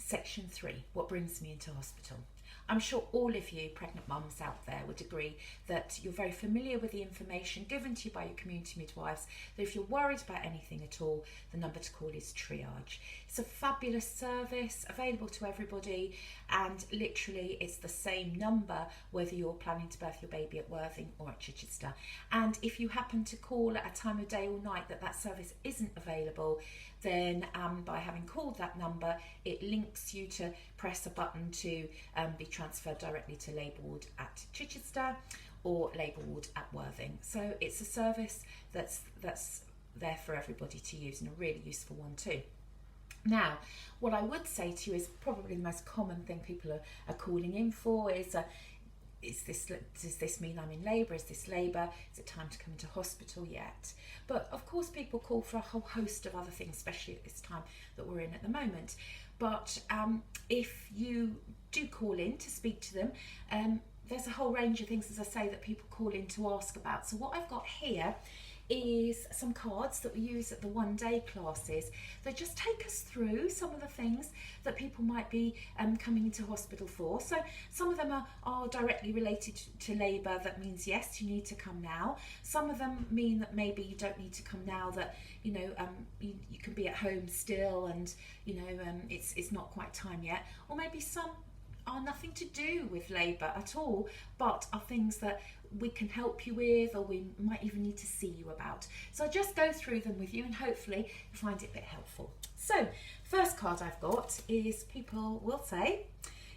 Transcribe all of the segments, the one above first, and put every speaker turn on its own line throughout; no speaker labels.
Section 3, what brings me into hospital? I'm sure all of you pregnant mums out there would agree that you're very familiar with the information given to you by your community midwives, that if you're worried about anything at all, the number to call is triage. It's a fabulous service available to everybody, and literally it's the same number whether you're planning to birth your baby at Worthing or at Chichester. And if you happen to call at a time of day or night that service isn't available, then by having called that number, it links you to press a button to be transferred directly to labour ward at Chichester or labour ward at Worthing. So it's a service that's there for everybody to use, and a really useful one too. Now, what I would say to you is probably the most common thing people are calling in for is does this mean I'm in labour? Is this labour? Is it time to come into hospital yet? But of course people call for a whole host of other things, especially at this time that we're in at the moment. But if you do call in to speak to them, there's a whole range of things, as I say, that people call in to ask about. So what I've got here is some cards that we use at the one-day classes that just take us through some of the things that people might be coming into hospital for. So some of them are directly related to labour. That means yes, you need to come now. Some of them mean that maybe you don't need to come now, that you can be at home still, and it's not quite time yet. Or maybe some are nothing to do with labour at all, but are things that we can help you with, or we might even need to see you about. So I'll just go through them with you, and hopefully you find it a bit helpful. So first card I've got is, people will say,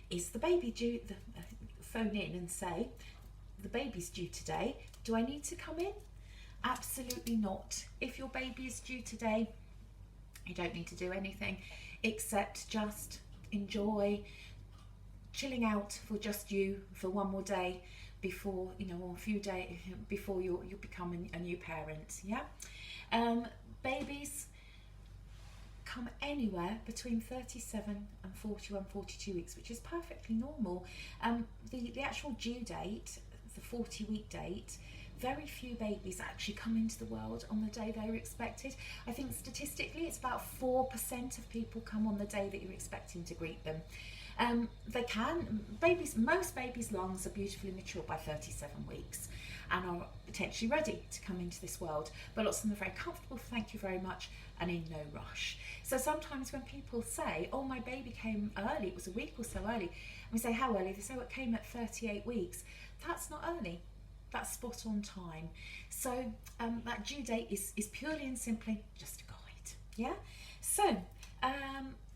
is the baby due? Phone in and say, the baby's due today, do I need to come in? Absolutely not. If your baby is due today, you don't need to do anything except just enjoy chilling out for just you for one more day before, or a few days before you become a new parent. Babies come anywhere between 37 and 41, 42 weeks, which is perfectly normal. The actual due date, the 40-week date, very few babies actually come into the world on the day they're expected. I think statistically it's about 4% of people come on the day that you're expecting to greet them. Most babies' lungs are beautifully mature by 37 weeks and are potentially ready to come into this world, but lots of them are very comfortable, thank you very much, and in no rush. So sometimes when people say, oh, my baby came early, it was a week or so early, and we say, how early? They say, oh, it came at 38 weeks. That's not early, that's spot on time. So that due date is purely and simply just a guide. So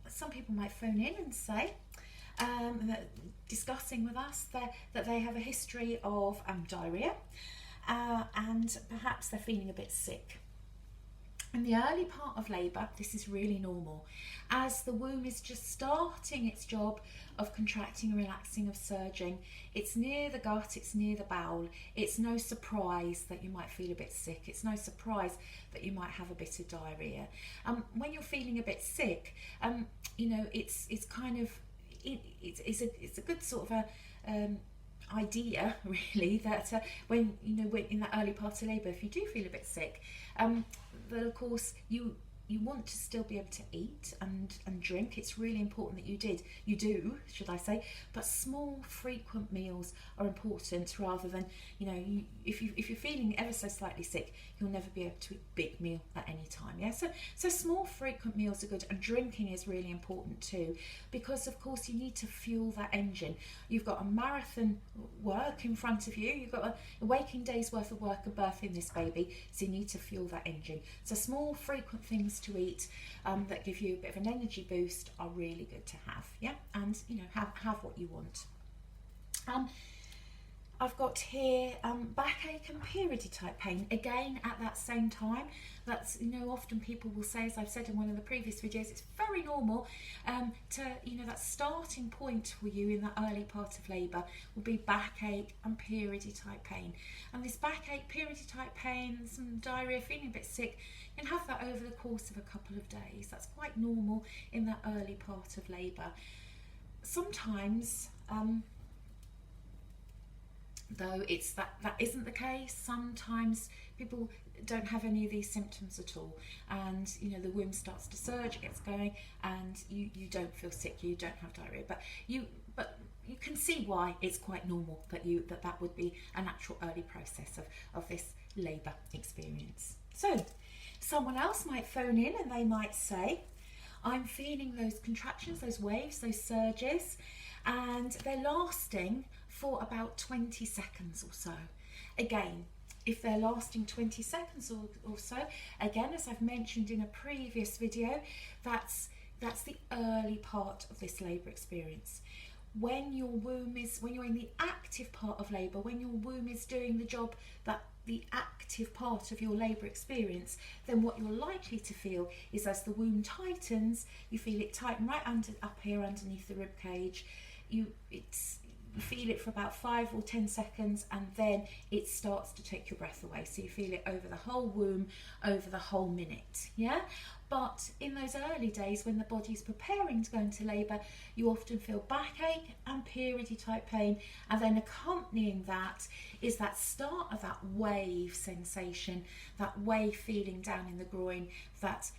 some people might phone in and say, discussing with us that they have a history of diarrhea, and perhaps they're feeling a bit sick. In the early part of labour, this is really normal, as the womb is just starting its job of contracting and relaxing, of surging. It's near the gut, it's near the bowel. It's no surprise that you might feel a bit sick. It's no surprise that you might have a bit of diarrhea. When you're feeling a bit sick, it's kind of, it's a good sort of idea, really, that when in that early part of labour, if you do feel a bit sick, that of course you want to still be able to eat and drink. It's really important that you do, should I say, but small frequent meals are important, rather than if you're feeling ever so slightly sick, you'll never be able to eat a big meal at any time. So small frequent meals are good, and drinking is really important too, because of course you need to fuel that engine. You've got a marathon work in front of you, you've got a waking day's worth of work of birthing this baby, so you need to fuel that engine. So small frequent things to eat that give you a bit of an energy boost are really good to have, and have what you want. I've got here backache and periody type pain, again at that same time. That's, often people will say, as I've said in one of the previous videos, it's very normal to, that starting point for you in that early part of labour will be backache and periody type pain. And this backache, periody type pain, some diarrhea, feeling a bit sick, you can have that over the course of a couple of days. That's quite normal in that early part of labour. Sometimes, though, it's that isn't the case. Sometimes people don't have any of these symptoms at all, and you know the womb starts to surge, it gets going, and you don't feel sick, you don't have diarrhea, but you can see why it's quite normal that would be a natural early process of this labour experience. So someone else might phone in and they might say, I'm feeling those contractions, those waves, those surges, and they're lasting for about 20 seconds or so. Again, if they're lasting 20 seconds or so, again, as I've mentioned in a previous video, that's the early part of this labour experience. When you're in the active part of labour, when your womb is doing the job, that the active part of your labour experience, then what you're likely to feel is as the womb tightens, you feel it tighten right up here underneath the rib cage. You feel it for about 5 or 10 seconds, and then it starts to take your breath away. So you feel it over the whole womb, over the whole minute, yeah? But in those early days when the body's preparing to go into labour, you often feel backache and periody type pain, and then accompanying that is that start of that wave sensation, that wave feeling down in the groin, that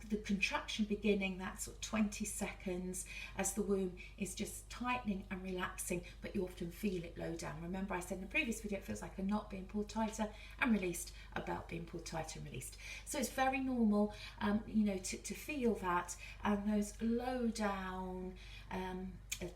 the contraction beginning, that sort of 20 seconds as the womb is just tightening and relaxing, but you often feel it low down. Remember I said in the previous video, it feels like a knot being pulled tighter and released, a belt being pulled tighter and released. So it's very normal, you know, to feel that, and those low down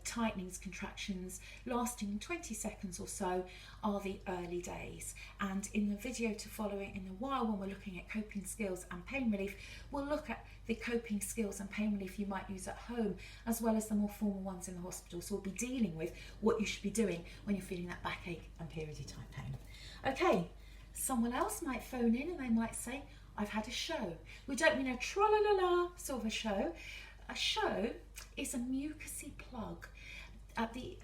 tightenings, contractions lasting 20 seconds or so are the early days. And in the video to follow it in a while, when we're looking at coping skills and pain relief, we'll look at the coping skills and pain relief you might use at home, as well as the more formal ones in the hospital. So we'll be dealing with what you should be doing when you're feeling that backache and periody type pain. Okay, someone else might phone in and they might say, I've had a show. We don't mean a tra-la-la-la sort of a show. A show is a mucousy plug at the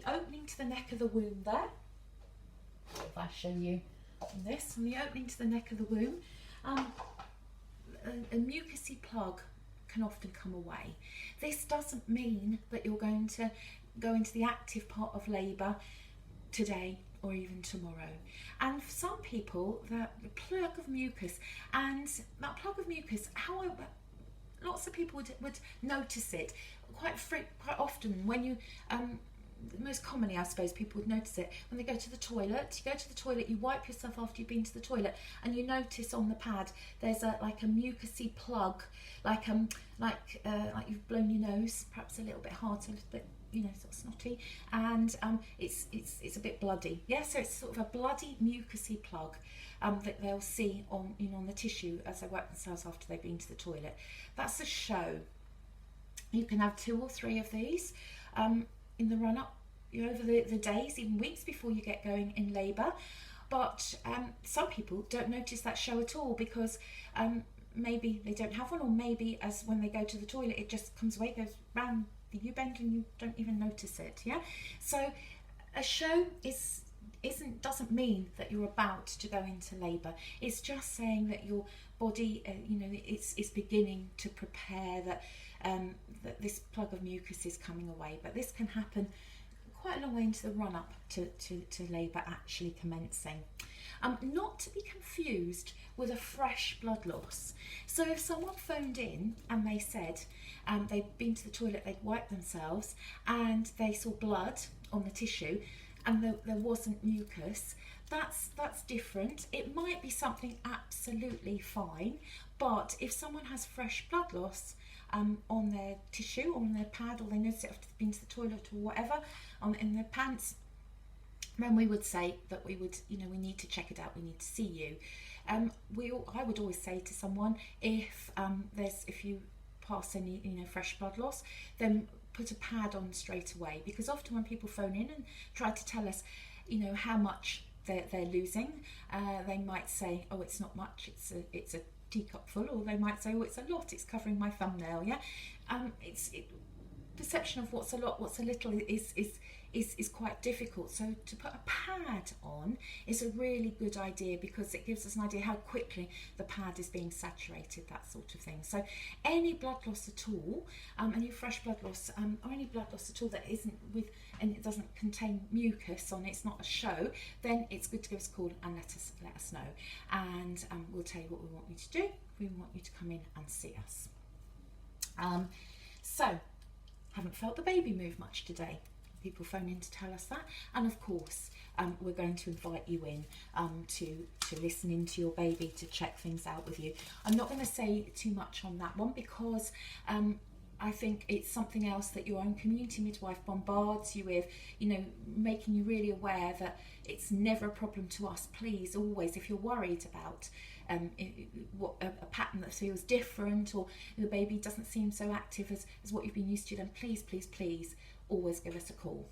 opening to the neck of the womb there. If I show you this, from the opening to the neck of the womb, a mucousy plug can often come away. This doesn't mean that you're going to go into the active part of labour today or even tomorrow. And for some people, the plug of mucus, and that plug of mucus, lots of people would notice it quite often when you, most commonly I suppose people would notice it when they go to the toilet. You go to the toilet, you wipe yourself after you've been to the toilet, and you notice on the pad there's like a mucousy plug, like you've blown your nose, perhaps a little bit hard, so a little bit, you know, sort of snotty, and it's a bit bloody. Yeah, so it's sort of a bloody mucousy plug that they'll see on the tissue as they wipe themselves after they've been to the toilet. That's a show. You can have 2 or 3 of these in the run-up, over the days, even weeks before you get going in labour. But some people don't notice that show at all because maybe they don't have one, or maybe as when they go to the toilet it just comes away, goes round the U-bend, and you don't even notice it. Yeah, so a show doesn't mean that you're about to go into labour. It's just saying that your body, it's beginning to prepare, that this plug of mucus is coming away. But this can happen quite a long way into the run-up to labour actually commencing. Not to be confused with a fresh blood loss. So if someone phoned in and they said they'd been to the toilet, they'd wiped themselves, and they saw blood on the tissue, and there wasn't mucus, that's different. It might be something absolutely fine, but if someone has fresh blood loss on their tissue, on their pad, or they notice it after they've been to the toilet or whatever, in their pants, then we would say that we need to check it out, we need to see you. I would always say to someone, if you pass any fresh blood loss, then put a pad on straight away, because often when people phone in and try to tell us how much they're losing, they might say, oh, it's not much, it's a teacup full, or they might say, oh, it's a lot, it's covering my thumbnail. Yeah, perception of what's a lot, what's a little is is quite difficult. So to put a pad on is a really good idea, because it gives us an idea how quickly the pad is being saturated, that sort of thing. So any blood loss at all, any fresh blood loss, or any blood loss at all that isn't with, and it doesn't contain mucus on, it's not a show, then it's good to give us a call and let us know, and we'll tell you what we want you to do. We want you to come in and see us. So, haven't felt the baby move much today. People phone in to tell us that, and of course we're going to invite you in to listen into your baby, to check things out with you. I'm not going to say too much on that one, because I think it's something else that your own community midwife bombards you with, you know, making you really aware that it's never a problem to us. Please, always, if you're worried about what a pattern that feels different, or the baby doesn't seem so active as what you've been used to, then please, please, please, always give us a call.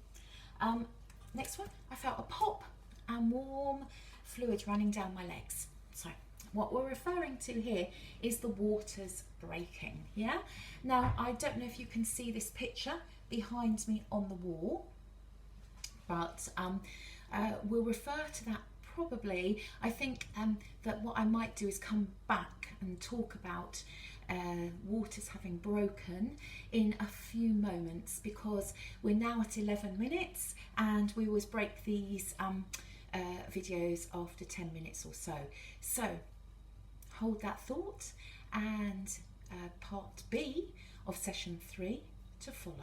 Next one, I felt a pop and warm fluid running down my legs. So what we're referring to here is the waters breaking. Yeah. Now, I don't know if you can see this picture behind me on the wall, but we'll refer to that probably. I think that what I might do is come back and talk about waters having broken in a few moments, because we're now at 11 minutes and we always break these videos after 10 minutes or so. So hold that thought, and part B of session 3 to follow.